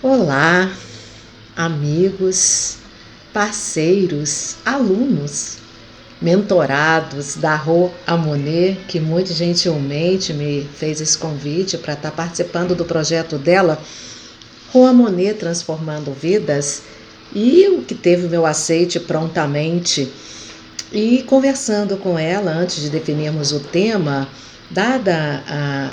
Olá, amigos, parceiros, alunos, mentorados da Rô Amonet, que muito gentilmente me fez esse convite para estar participando do projeto dela, Rô Amonet Transformando Vidas, e o que teve o meu aceite prontamente. E conversando com ela, antes de definirmos o tema, dada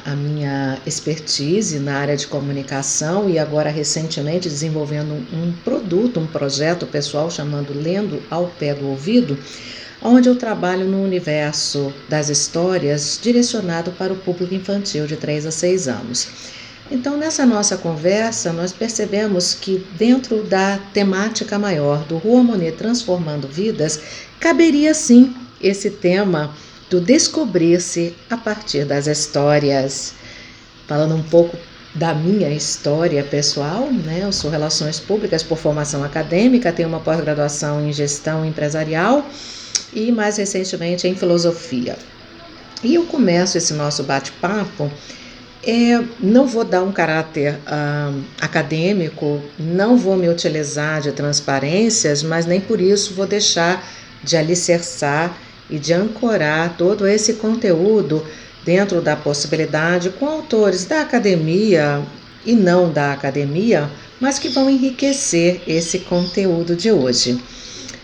a minha expertise na área de comunicação e agora recentemente desenvolvendo um produto, um projeto pessoal chamado Lendo ao Pé do Ouvido, onde eu trabalho no universo das histórias direcionado para o público infantil de 3 a 6 anos. Então, nessa nossa conversa, nós percebemos que dentro da temática maior do Rô Amonet Transformando Vidas, caberia sim esse tema do descobrir-se a partir das histórias. Falando um pouco da minha história pessoal, né? Eu sou Relações Públicas por formação acadêmica, tenho uma pós-graduação em Gestão Empresarial e mais recentemente em Filosofia. E eu começo esse nosso bate-papo. Não vou dar um caráter acadêmico, não vou me utilizar de transparências, mas nem por isso vou deixar de alicerçar e de ancorar todo esse conteúdo dentro da possibilidade com autores da academia e não da academia, mas que vão enriquecer esse conteúdo de hoje.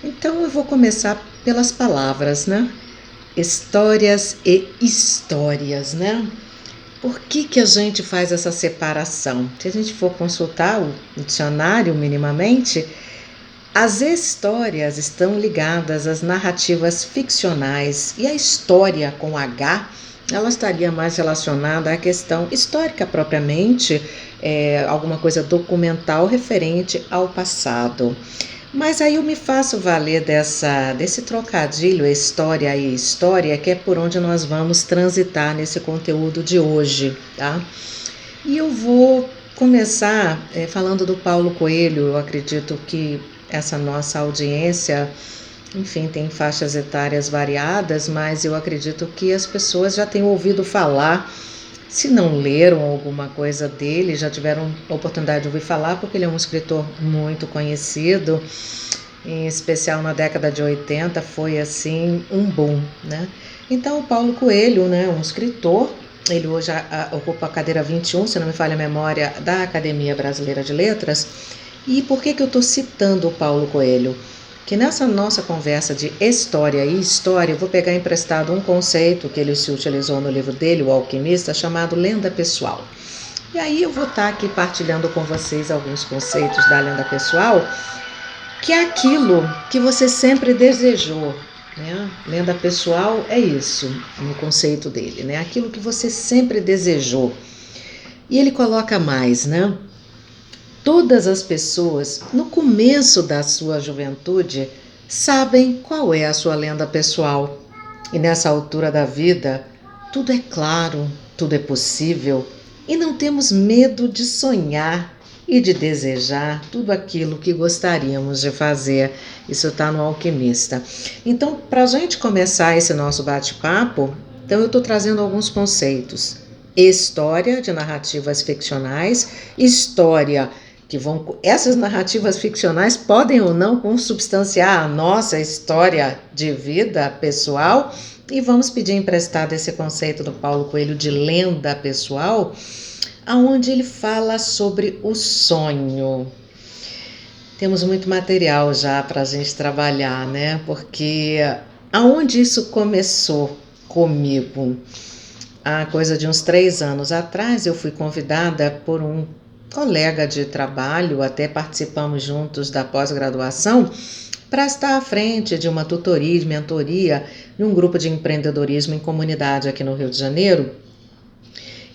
Então eu vou começar pelas palavras, né? Histórias e histórias, né? Por que a gente faz essa separação? Se a gente for consultar o dicionário minimamente, as histórias estão ligadas às narrativas ficcionais e a história com H, ela estaria mais relacionada à questão histórica propriamente, alguma coisa documental referente ao passado. Mas aí eu me faço valer desse trocadilho, história e história, que é por onde nós vamos transitar nesse conteúdo de hoje, tá? E eu vou começar falando do Paulo Coelho. Eu acredito que essa nossa audiência, enfim, tem faixas etárias variadas, mas eu acredito que as pessoas já têm ouvido falar. Se não leram alguma coisa dele, já tiveram a oportunidade de ouvir falar, porque ele é um escritor muito conhecido, em especial na década de 80, foi assim um boom, né? Então o Paulo Coelho, né, um escritor, ele hoje ocupa a cadeira 21, se não me falha a memória, da Academia Brasileira de Letras. E por que eu estou citando o Paulo Coelho? Que nessa nossa conversa de história e história, eu vou pegar emprestado um conceito que ele se utilizou no livro dele, O Alquimista, chamado lenda pessoal. E aí eu vou estar aqui partilhando com vocês alguns conceitos da lenda pessoal, que é aquilo que você sempre desejou, né? Lenda pessoal é isso, no conceito dele, né? Aquilo que você sempre desejou. E ele coloca mais, né? Todas as pessoas, no começo da sua juventude, sabem qual é a sua lenda pessoal. E nessa altura da vida, tudo é claro, tudo é possível, e não temos medo de sonhar e de desejar tudo aquilo que gostaríamos de fazer. Isso está no Alquimista. Então, para a gente começar esse nosso bate-papo, então eu estou trazendo alguns conceitos. História de narrativas ficcionais, história essas narrativas ficcionais podem ou não consubstanciar a nossa história de vida pessoal, e vamos pedir emprestado esse conceito do Paulo Coelho de lenda pessoal, aonde ele fala sobre o sonho. Temos muito material já para a gente trabalhar, né? Porque aonde isso começou comigo? Há coisa de uns 3 anos atrás, eu fui convidada por um colega de trabalho, até participamos juntos da pós-graduação, para estar à frente de uma tutoria, de mentoria, num grupo de empreendedorismo em comunidade aqui no Rio de Janeiro.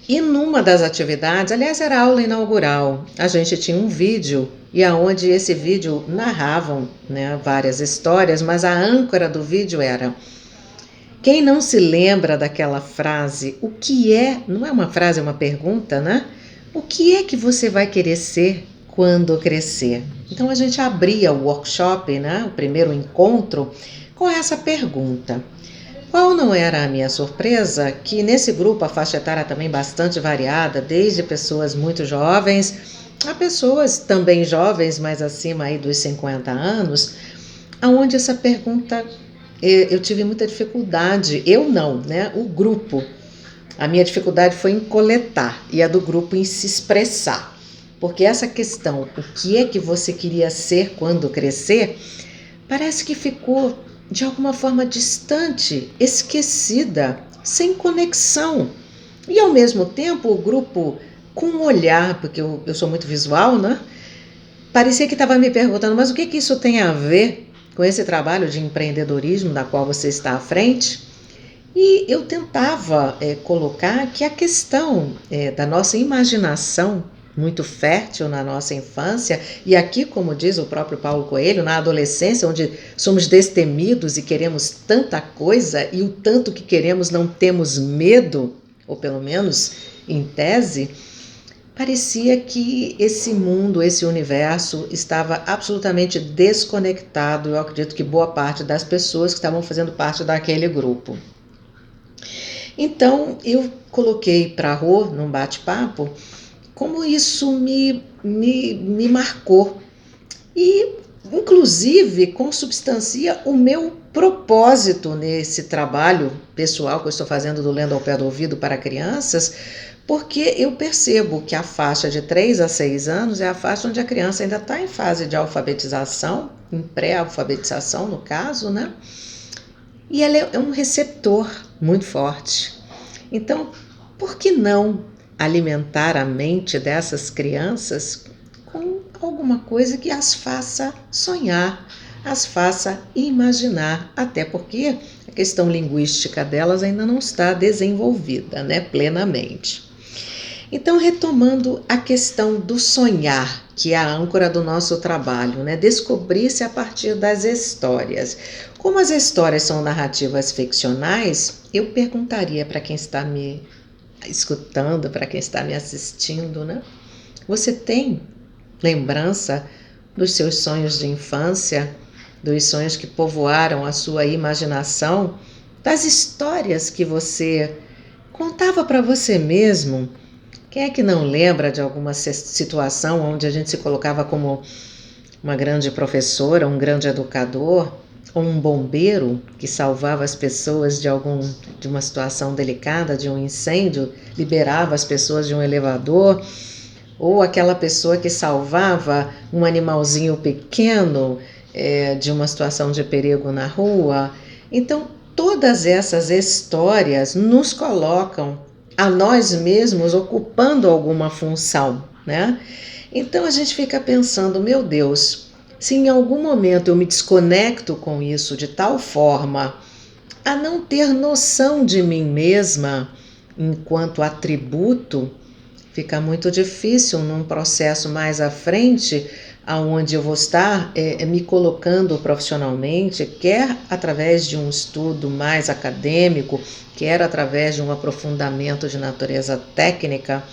E numa das atividades, aliás, era a aula inaugural, a gente tinha um vídeo, e aonde esse vídeo narravam, né, várias histórias, mas a âncora do vídeo era: quem não se lembra daquela frase, o que é, não é uma frase, é uma pergunta, né? O que é que você vai querer ser quando crescer? Então a gente abria o workshop, né, o primeiro encontro, com essa pergunta. Qual não era a minha surpresa que nesse grupo a faixa etária também bastante variada, desde pessoas muito jovens a pessoas também jovens, mas acima aí dos 50 anos, aonde essa pergunta eu tive muita dificuldade, eu não, né? O grupo. A minha dificuldade foi em coletar e a do grupo em se expressar. Porque essa questão, o que é que você queria ser quando crescer, parece que ficou de alguma forma distante, esquecida, sem conexão. E ao mesmo tempo o grupo, com um olhar, porque eu sou muito visual, né? Parecia que estava me perguntando, mas o que isso tem a ver com esse trabalho de empreendedorismo da qual você está à frente? E eu tentava colocar que a questão da nossa imaginação, muito fértil na nossa infância, e aqui, como diz o próprio Paulo Coelho, na adolescência, onde somos destemidos e queremos tanta coisa, e o tanto que queremos não temos medo, ou pelo menos em tese, parecia que esse mundo, esse universo estava absolutamente desconectado. Eu acredito que boa parte das pessoas que estavam fazendo parte daquele grupo. Então, eu coloquei para a Rô, num bate-papo, como isso me marcou. E, inclusive, consubstancia o meu propósito nesse trabalho pessoal que eu estou fazendo do Lendo ao Pé do Ouvido para crianças, porque eu percebo que a faixa de 3 a 6 anos é a faixa onde a criança ainda está em fase de alfabetização, em pré-alfabetização no caso, né? E ela é um receptor muito forte. Então, por que não alimentar a mente dessas crianças com alguma coisa que as faça sonhar, as faça imaginar, até porque a questão linguística delas ainda não está desenvolvida, né, plenamente. Então, retomando a questão do sonhar, que é a âncora do nosso trabalho, né? Descobrir-se a partir das histórias. Como as histórias são narrativas ficcionais, eu perguntaria para quem está me escutando, para quem está me assistindo, né? Você tem lembrança dos seus sonhos de infância, dos sonhos que povoaram a sua imaginação, das histórias que você contava para você mesmo? Quem é que não lembra de alguma situação onde a gente se colocava como uma grande professora, um grande educador, ou um bombeiro que salvava as pessoas de uma situação delicada, de um incêndio, liberava as pessoas de um elevador, ou aquela pessoa que salvava um animalzinho pequeno de uma situação de perigo na rua? Então, todas essas histórias nos colocam a nós mesmos ocupando alguma função, né? Então a gente fica pensando, meu Deus, se em algum momento eu me desconecto com isso de tal forma a não ter noção de mim mesma enquanto atributo, fica muito difícil num processo mais à frente, aonde eu vou estar me colocando profissionalmente, quer através de um estudo mais acadêmico, quer através de um aprofundamento de natureza técnica,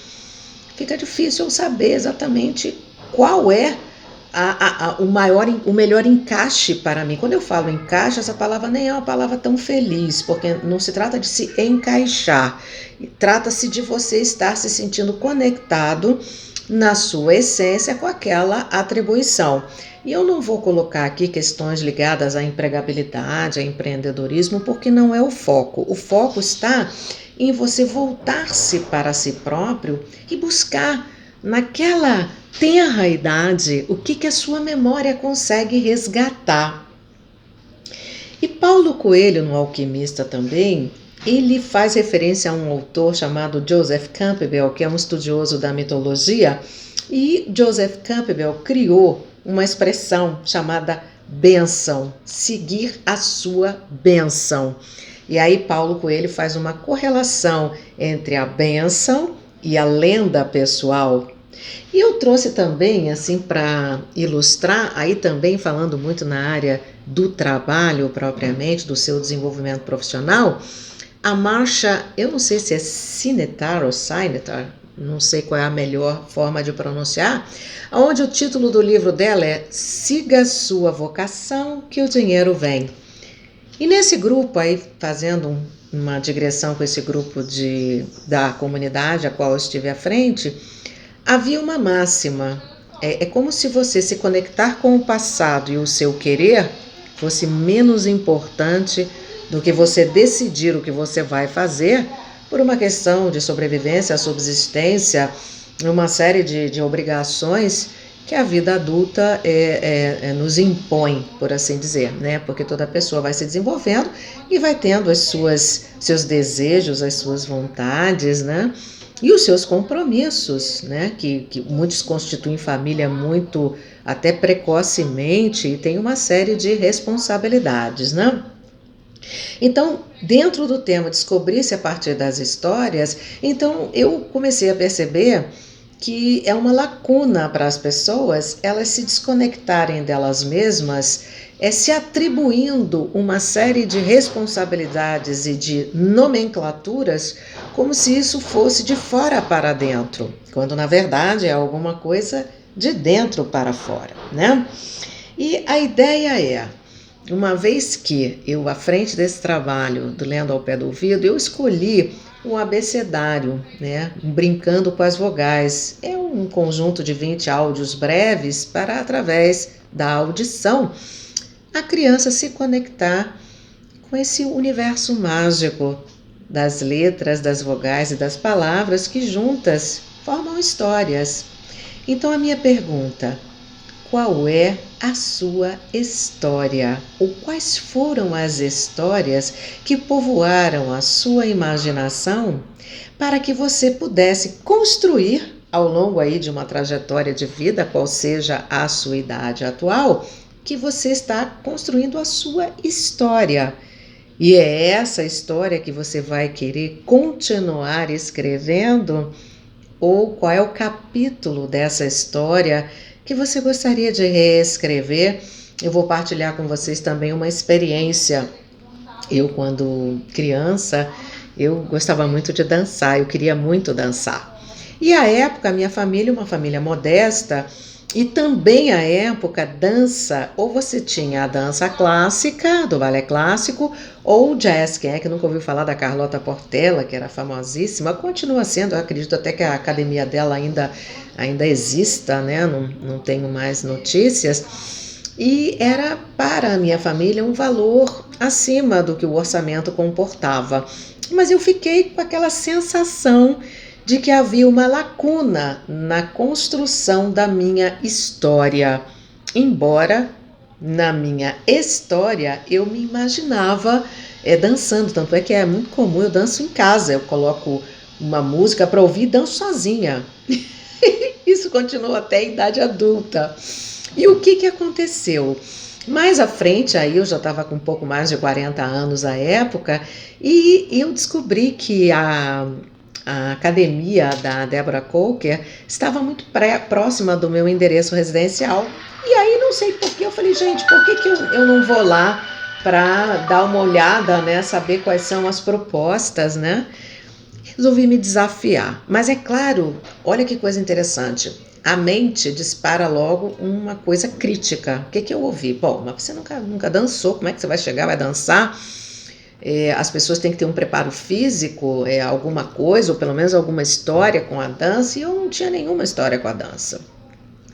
fica difícil saber exatamente qual é o melhor encaixe para mim. Quando eu falo encaixe, essa palavra nem é uma palavra tão feliz, porque não se trata de se encaixar, trata-se de você estar se sentindo conectado na sua essência com aquela atribuição. E eu não vou colocar aqui questões ligadas à empregabilidade, a empreendedorismo, porque não é o foco. O foco está em você voltar-se para si próprio e buscar naquela tenra idade o que a sua memória consegue resgatar. E Paulo Coelho, no Alquimista também, ele faz referência a um autor chamado Joseph Campbell, que é um estudioso da mitologia, e Joseph Campbell criou uma expressão chamada bênção, seguir a sua bênção. E aí Paulo Coelho faz uma correlação entre a bênção e a lenda pessoal. E eu trouxe também, assim, para ilustrar, aí também falando muito na área do trabalho propriamente, do seu desenvolvimento profissional, a marcha, eu não sei se é Sinetar ou Sinetar, não sei qual é a melhor forma de pronunciar, onde o título do livro dela é Siga Sua Vocação, que o dinheiro vem. E nesse grupo aí, fazendo uma digressão com esse grupo da comunidade a qual eu estive à frente, Havia uma máxima, é como se você se conectar com o passado e o seu querer fosse menos importante do que você decidir o que você vai fazer por uma questão de sobrevivência, subsistência, uma série de obrigações que a vida adulta nos impõe, por assim dizer, né? Porque toda pessoa vai se desenvolvendo e vai tendo seus desejos, as suas vontades, né? E os seus compromissos, né? Que muitos constituem família muito até precocemente e tem uma série de responsabilidades, né? Então, dentro do tema descobrir-se a partir das histórias, então eu comecei a perceber que é uma lacuna para as pessoas elas se desconectarem delas mesmas, se atribuindo uma série de responsabilidades e de nomenclaturas como se isso fosse de fora para dentro, quando na verdade é alguma coisa de dentro para fora, né? E a ideia é, uma vez que eu, à frente desse trabalho do Lendo ao Pé do Ouvido, eu escolhi o abecedário, né, brincando com as vogais. É um conjunto de 20 áudios breves para, através da audição, a criança se conectar com esse universo mágico das letras, das vogais e das palavras que juntas formam histórias. Então a minha pergunta: qual é a sua história? Ou quais foram as histórias que povoaram a sua imaginação para que você pudesse construir ao longo aí de uma trajetória de vida, qual seja a sua idade atual, que você está construindo a sua história? E é essa história que você vai querer continuar escrevendo? Ou qual é o capítulo dessa história que você gostaria de reescrever? Eu vou partilhar com vocês também uma experiência. Eu, quando criança, eu gostava muito de dançar, eu queria muito dançar. E à época, a minha família, uma família modesta, e também à época, dança, ou você tinha a dança clássica, do balé clássico, ou jazz. Quem é que nunca ouviu falar da Carlota Portela, que era famosíssima, continua sendo, eu acredito até que a academia dela ainda exista, né? Não tenho mais notícias. E era para a minha família um valor acima do que o orçamento comportava. Mas eu fiquei com aquela sensação de que havia uma lacuna na construção da minha história. Embora na minha história eu me imaginava dançando, tanto é que é muito comum, eu danço em casa, eu coloco uma música para ouvir e danço sozinha. Isso continua até a idade adulta. E o que aconteceu? Mais à frente, aí eu já estava com um pouco mais de 40 anos à época, e eu descobri que a academia da Deborah Coker estava muito próxima do meu endereço residencial. E aí não sei porquê, eu falei, gente, por que eu não vou lá para dar uma olhada, né, saber quais são as propostas, né? Resolvi me desafiar. Mas é claro, olha que coisa interessante. A mente dispara logo uma coisa crítica. O que eu ouvi? Bom, mas você nunca dançou, como é que você vai chegar, vai dançar? As pessoas têm que ter um preparo físico, alguma coisa, ou pelo menos alguma história com a dança, e eu não tinha nenhuma história com a dança.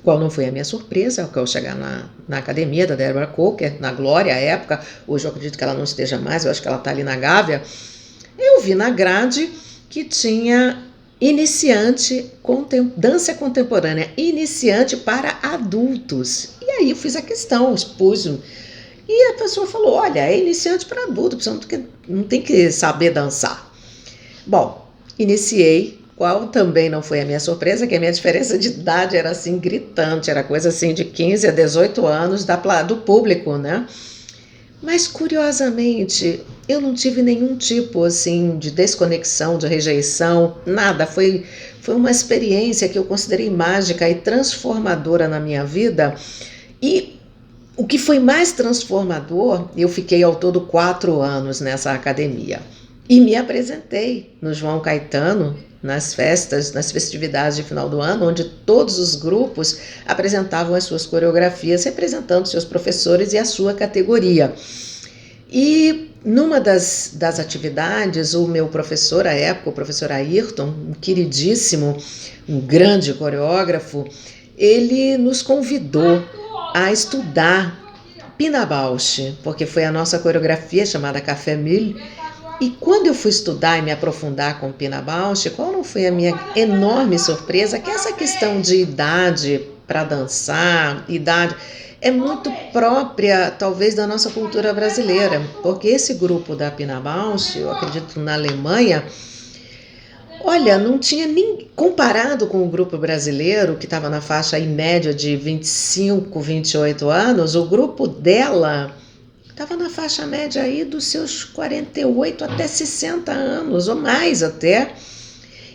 Qual não foi a minha surpresa ao chegar na academia da Deborah Coker, na Glória, à época, hoje eu acredito que ela não esteja mais, eu acho que ela está ali na Gávea, eu vi na grade que tinha iniciante, dança contemporânea, iniciante para adultos. E aí eu fiz a questão, expus. E a pessoa falou, olha, é iniciante para adulto, você não tem que saber dançar. Bom, iniciei, qual também não foi a minha surpresa, que a minha diferença de idade era assim gritante, era coisa assim de 15 a 18 anos do público, né? Mas curiosamente, eu não tive nenhum tipo assim de desconexão, de rejeição, nada. Foi uma experiência que eu considerei mágica e transformadora na minha vida. E o que foi mais transformador, eu fiquei ao todo 4 anos nessa academia. E me apresentei no João Caetano, nas festividades de final do ano, onde todos os grupos apresentavam as suas coreografias, representando seus professores e a sua categoria. E numa das atividades, o meu professor à época, o professor Ayrton, um queridíssimo, um grande coreógrafo, ele nos convidou a estudar Pina Bausch, porque foi a nossa coreografia chamada Café Mille. E quando eu fui estudar e me aprofundar com Pina Bausch, qual não foi a minha enorme surpresa? Que essa questão de idade para dançar, idade, é muito própria, talvez, da nossa cultura brasileira, porque esse grupo da Pina Bausch, eu acredito na Alemanha, olha, não tinha nem comparado com o grupo brasileiro, que estava na faixa em média de 25, 28 anos, o grupo dela estava na faixa média aí dos seus 48 até 60 anos, ou mais até.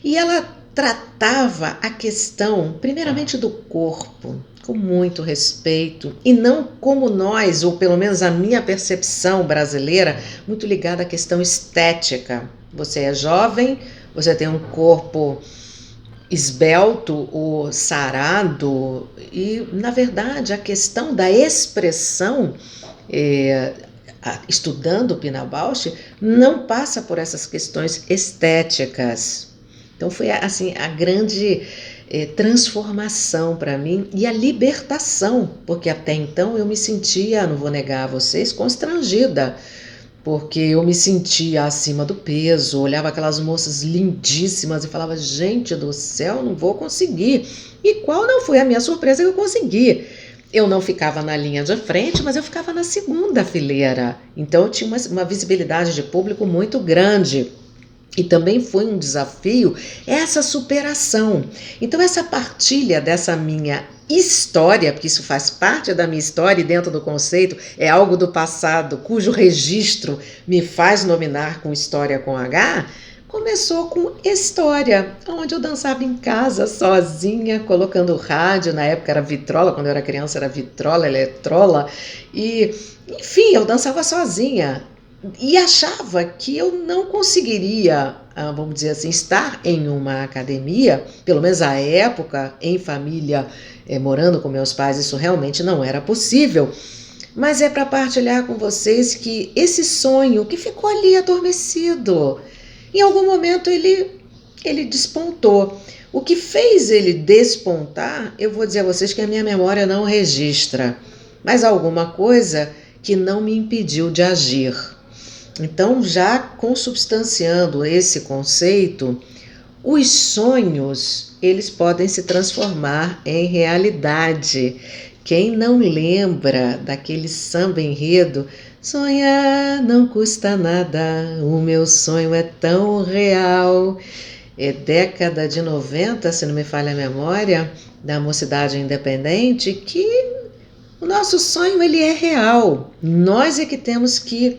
E ela tratava a questão, primeiramente, do corpo, com muito respeito, e não como nós, ou pelo menos a minha percepção brasileira, muito ligada à questão estética. Você é jovem, você tem um corpo esbelto ou sarado, e, na verdade, a questão da expressão, estudando Pina Bausch, não passa por essas questões estéticas. Então foi assim a grande transformação para mim e a libertação, porque até então eu me sentia, não vou negar a vocês, constrangida, porque eu me sentia acima do peso, olhava aquelas moças lindíssimas e falava, gente do céu, não vou conseguir. E qual não foi a minha surpresa que eu consegui? Eu não ficava na linha de frente, mas eu ficava na segunda fileira. Então eu tinha uma visibilidade de público muito grande. E também foi um desafio essa superação. Então essa partilha dessa minha história, porque isso faz parte da minha história e dentro do conceito é algo do passado cujo registro me faz nominar com história com H, começou com história, onde eu dançava em casa sozinha, colocando rádio, na época era vitrola, quando eu era criança era vitrola, eletrola, e enfim, eu dançava sozinha. E achava que eu não conseguiria, vamos dizer assim, estar em uma academia, pelo menos à época, em família, morando com meus pais, isso realmente não era possível. Mas é para partilhar com vocês que esse sonho que ficou ali adormecido, em algum momento ele despontou. O que fez ele despontar, eu vou dizer a vocês que a minha memória não registra, mas alguma coisa que não me impediu de agir. Então, já consubstanciando esse conceito, os sonhos, eles podem se transformar em realidade. Quem não lembra daquele samba enredo, sonhar não custa nada, o meu sonho é tão real. É década de 90, se não me falha a memória, da Mocidade Independente, que o nosso sonho ele é real. Nós é que temos que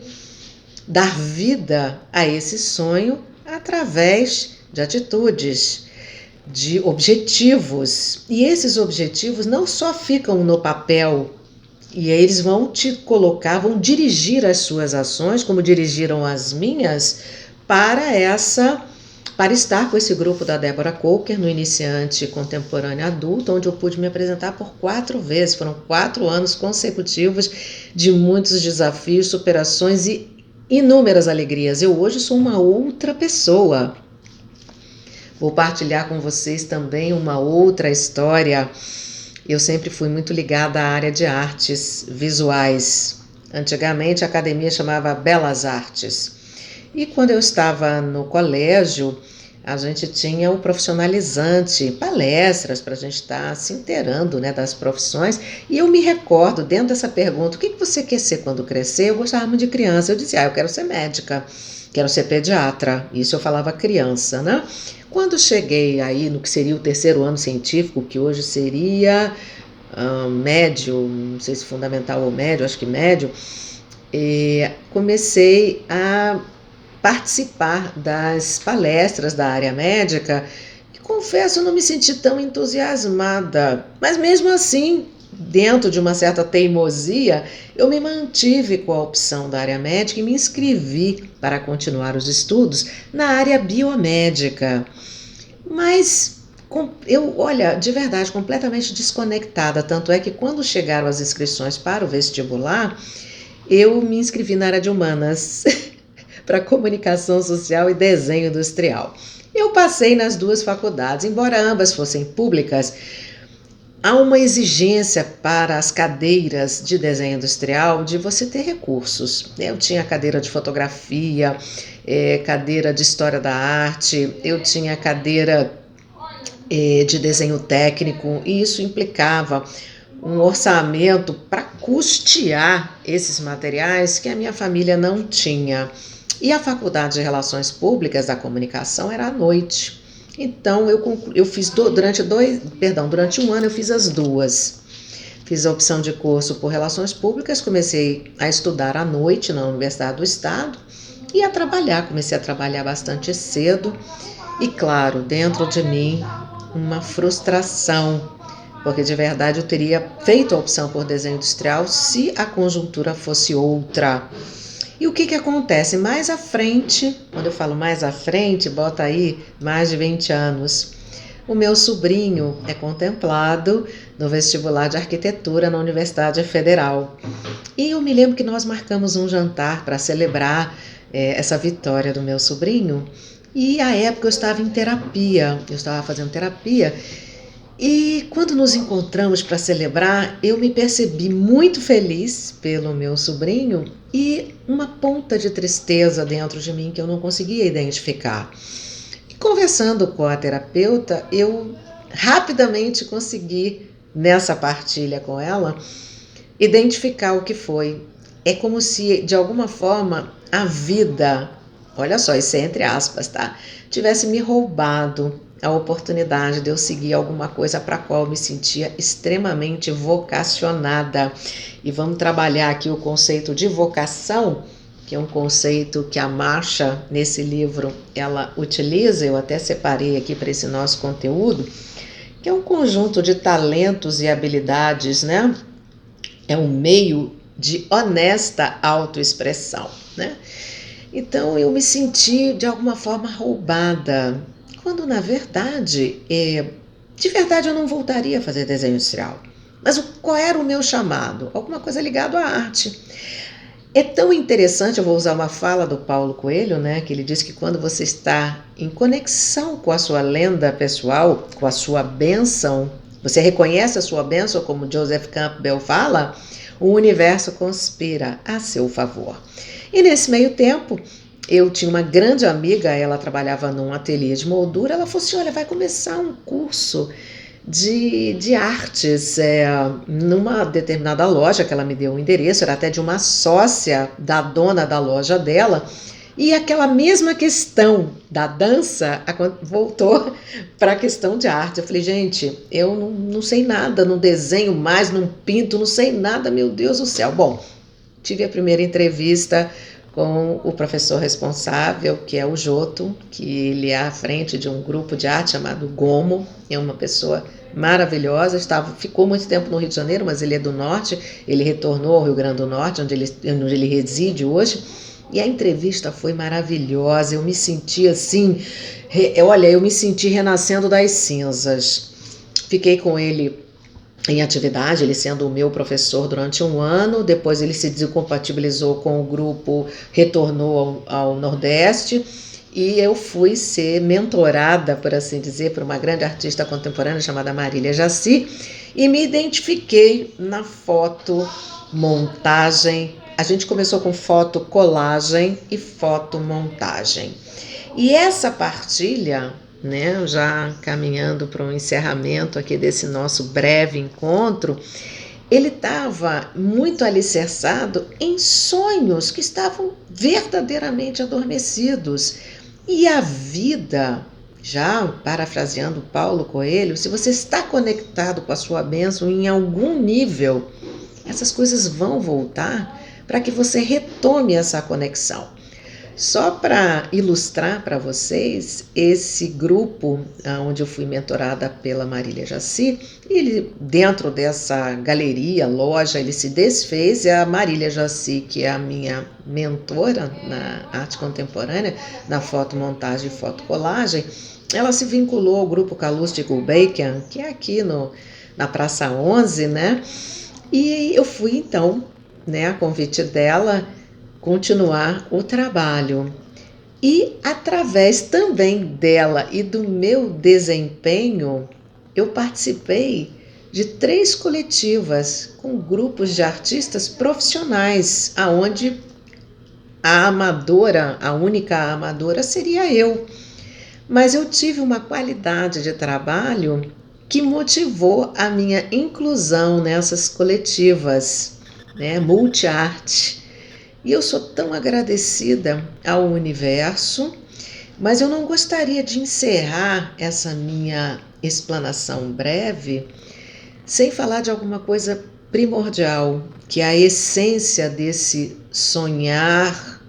dar vida a esse sonho através de atitudes, de objetivos. E esses objetivos não só ficam no papel, e aí eles vão te colocar, vão dirigir as suas ações, como dirigiram as minhas, para estar com esse grupo da Débora Coker no Iniciante Contemporâneo Adulto, onde eu pude me apresentar por 4 vezes. Foram 4 anos consecutivos de muitos desafios, superações e inúmeras alegrias. Eu hoje sou uma outra pessoa. Vou partilhar com vocês também uma outra história. Eu sempre fui muito ligada à área de artes visuais. Antigamente a academia chamava Belas Artes. E quando eu estava no colégio, a gente tinha o profissionalizante, palestras para a gente estar se inteirando, né, das profissões. E eu me recordo, dentro dessa pergunta, o que você quer ser quando crescer? Eu gostava muito de criança. Eu dizia, eu quero ser médica, quero ser pediatra. Isso eu falava criança, né? Quando cheguei aí no que seria o 3º ano científico, que hoje seria médio, não sei se fundamental ou médio, acho que médio, comecei a participar das palestras da área médica e confesso não me senti tão entusiasmada, mas mesmo assim, dentro de uma certa teimosia, eu me mantive com a opção da área médica e me inscrevi para continuar os estudos na área biomédica. Mas eu, olha, de verdade, completamente desconectada, tanto é que quando chegaram as inscrições para o vestibular, eu me inscrevi na área de humanas para comunicação social e desenho industrial. Eu passei nas duas faculdades, embora ambas fossem públicas. Há uma exigência para as cadeiras de desenho industrial de você ter recursos. Eu tinha cadeira de fotografia, cadeira de história da arte, eu tinha cadeira de desenho técnico, e isso implicava um orçamento para custear esses materiais que a minha família não tinha. E a faculdade de Relações Públicas da Comunicação era à noite. Então eu fiz durante um ano eu fiz as duas. Fiz a opção de curso por Relações Públicas, comecei a estudar à noite na Universidade do Estado e comecei a trabalhar bastante cedo. E claro, dentro de mim, uma frustração, porque de verdade eu teria feito a opção por desenho industrial se a conjuntura fosse outra. E o que acontece? Mais à frente, quando eu falo mais à frente, bota aí mais de 20 anos, o meu sobrinho é contemplado no vestibular de arquitetura na Universidade Federal. E eu me lembro que nós marcamos um jantar para celebrar essa vitória do meu sobrinho. E à época eu estava em terapia, eu estava fazendo terapia. E quando nos encontramos para celebrar, eu me percebi muito feliz pelo meu sobrinho e uma ponta de tristeza dentro de mim que eu não conseguia identificar. E conversando com a terapeuta, eu rapidamente consegui, nessa partilha com ela, identificar o que foi. É como se, de alguma forma, a vida, olha só, isso é entre aspas, tá? Tivesse me roubado a oportunidade de eu seguir alguma coisa para a qual eu me sentia extremamente vocacionada. E vamos trabalhar aqui o conceito de vocação, que é um conceito que a Marcia, nesse livro, ela utiliza, eu até separei aqui para esse nosso conteúdo, que é um conjunto de talentos e habilidades, né? É um meio de honesta autoexpressão, né? Então eu me senti de alguma forma roubada, quando na verdade, de verdade eu não voltaria a fazer desenho industrial. Mas qual era o meu chamado? Alguma coisa ligada à arte. É tão interessante, eu vou usar uma fala do Paulo Coelho, né, que ele diz que quando você está em conexão com a sua lenda pessoal, com a sua bênção, você reconhece a sua bênção, como Joseph Campbell fala, o universo conspira a seu favor. E nesse meio tempo, eu tinha uma grande amiga, ela trabalhava num ateliê de moldura, ela falou assim, olha, vai começar um curso de artes numa determinada loja, que ela me deu o endereço, era até de uma sócia da dona da loja dela, e aquela mesma questão da dança voltou para a questão de arte. Eu falei, gente, eu não sei nada, não desenho mais, não pinto, não sei nada, meu Deus do céu. Bom, tive a primeira entrevista com o professor responsável, que é o Joto, que ele é à frente de um grupo de arte chamado Gomo, é uma pessoa maravilhosa, ficou muito tempo no Rio de Janeiro, mas ele é do Norte, ele retornou ao Rio Grande do Norte, onde ele reside hoje, e a entrevista foi maravilhosa, eu me senti assim, eu me senti renascendo das cinzas. Fiquei com ele em atividade, ele sendo o meu professor durante um ano, depois ele se desincompatibilizou com o grupo, retornou ao Nordeste, e eu fui ser mentorada, por assim dizer, por uma grande artista contemporânea chamada Marília Jaci, e me identifiquei na fotomontagem. A gente começou com fotocolagem e fotomontagem. E essa partilha, né, já caminhando para um encerramento aqui desse nosso breve encontro, ele estava muito alicerçado em sonhos que estavam verdadeiramente adormecidos. E a vida, já parafraseando Paulo Coelho, se você está conectado com a sua bênção em algum nível, essas coisas vão voltar para que você retome essa conexão. Só para ilustrar para vocês, esse grupo onde eu fui mentorada pela Marília Jaci, ele, dentro dessa galeria, loja, ele se desfez, e a Marília Jaci, que é a minha mentora na arte contemporânea, na fotomontagem e fotocolagem, ela se vinculou ao grupo Calouste Gulbenkian, que é aqui na Praça 11, né? E eu fui, então, né, a convite dela, continuar o trabalho. E através também dela e do meu desempenho, eu participei de 3 coletivas com grupos de artistas profissionais, aonde a amadora, a única amadora seria eu. Mas eu tive uma qualidade de trabalho que motivou a minha inclusão nessas coletivas, né, multi-arte. E eu sou tão agradecida ao universo, mas eu não gostaria de encerrar essa minha explanação breve sem falar de alguma coisa primordial, que é a essência desse sonhar,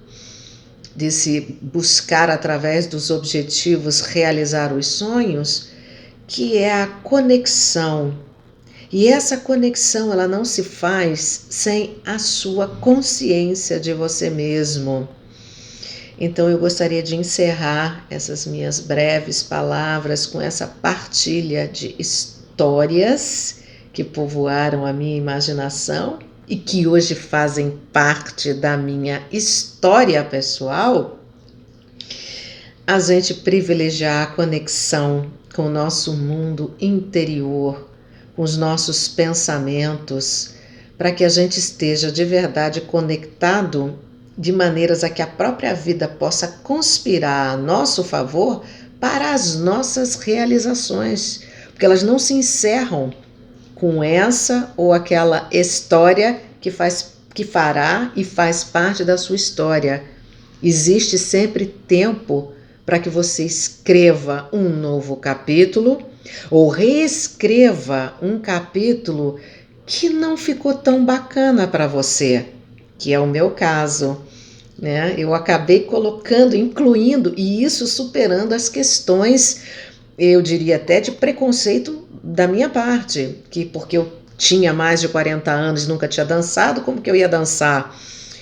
desse buscar através dos objetivos realizar os sonhos, que é a conexão. E essa conexão ela não se faz sem a sua consciência de você mesmo. Então eu gostaria de encerrar essas minhas breves palavras com essa partilha de histórias que povoaram a minha imaginação e que hoje fazem parte da minha história pessoal, a gente privilegiar a conexão com o nosso mundo interior, com os nossos pensamentos, para que a gente esteja de verdade conectado de maneiras a que a própria vida possa conspirar a nosso favor para as nossas realizações, porque elas não se encerram com essa ou aquela história que fará e faz parte da sua história. Existe sempre tempo para que você escreva um novo capítulo ou reescreva um capítulo que não ficou tão bacana para você, que é o meu caso, né? Eu acabei colocando, incluindo, e isso superando as questões, eu diria até de preconceito da minha parte, que porque eu tinha mais de 40 anos e nunca tinha dançado, como que eu ia dançar?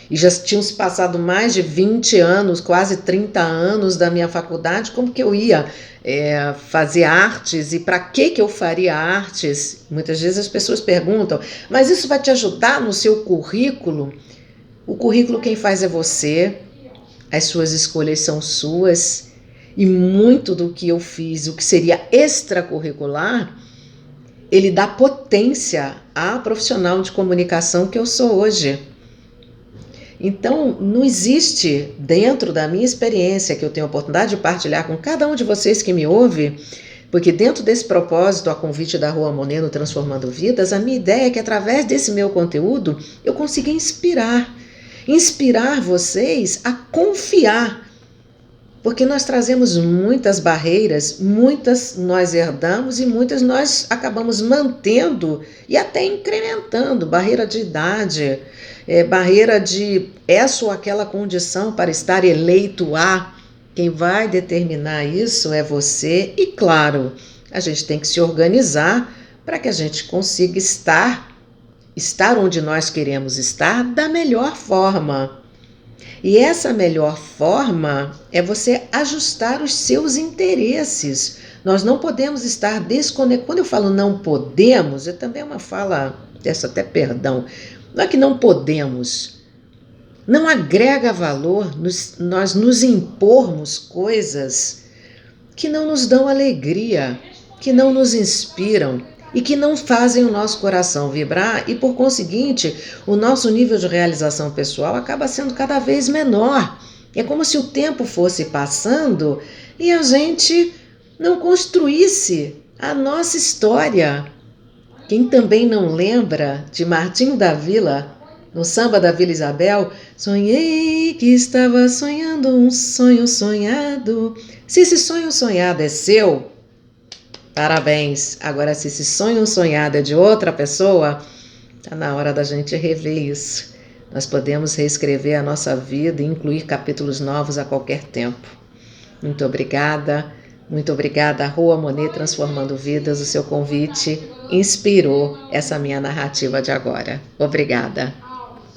E já tinham se passado mais de 20 anos, quase 30 anos da minha faculdade, como que eu ia fazer artes e para que eu faria artes? Muitas vezes as pessoas perguntam, mas isso vai te ajudar no seu currículo? O currículo quem faz é você, as suas escolhas são suas e muito do que eu fiz, o que seria extracurricular, ele dá potência à profissional de comunicação que eu sou hoje. Então, não existe, dentro da minha experiência, que eu tenho a oportunidade de partilhar com cada um de vocês que me ouve, porque dentro desse propósito, a convite da Rua Monet no Transformando Vidas, a minha ideia é que através desse meu conteúdo, eu consiga inspirar vocês a confiar, porque nós trazemos muitas barreiras, muitas nós herdamos e muitas nós acabamos mantendo e até incrementando, barreira de idade, barreira de essa ou aquela condição para estar eleito a. Quem vai determinar isso é você e, claro, a gente tem que se organizar para que a gente consiga estar onde nós queremos estar da melhor forma. E essa melhor forma é você ajustar os seus interesses. Nós não podemos estar desconectados. Quando eu falo não podemos, é também uma fala, peço até perdão, não é que não podemos. Não agrega valor nós nos impormos coisas que não nos dão alegria, que não nos inspiram e que não fazem o nosso coração vibrar e, por conseguinte, o nosso nível de realização pessoal acaba sendo cada vez menor. É como se o tempo fosse passando e a gente não construísse a nossa história. Quem também não lembra de Martinho da Vila, no samba da Vila Isabel, sonhei que estava sonhando um sonho sonhado. Se esse sonho sonhado é seu, parabéns. Agora, se esse sonho sonhado é de outra pessoa, está na hora da gente rever isso. Nós podemos reescrever a nossa vida e incluir capítulos novos a qualquer tempo. Muito obrigada, Rua Monet Transformando Vidas. O seu convite inspirou essa minha narrativa de agora. Obrigada.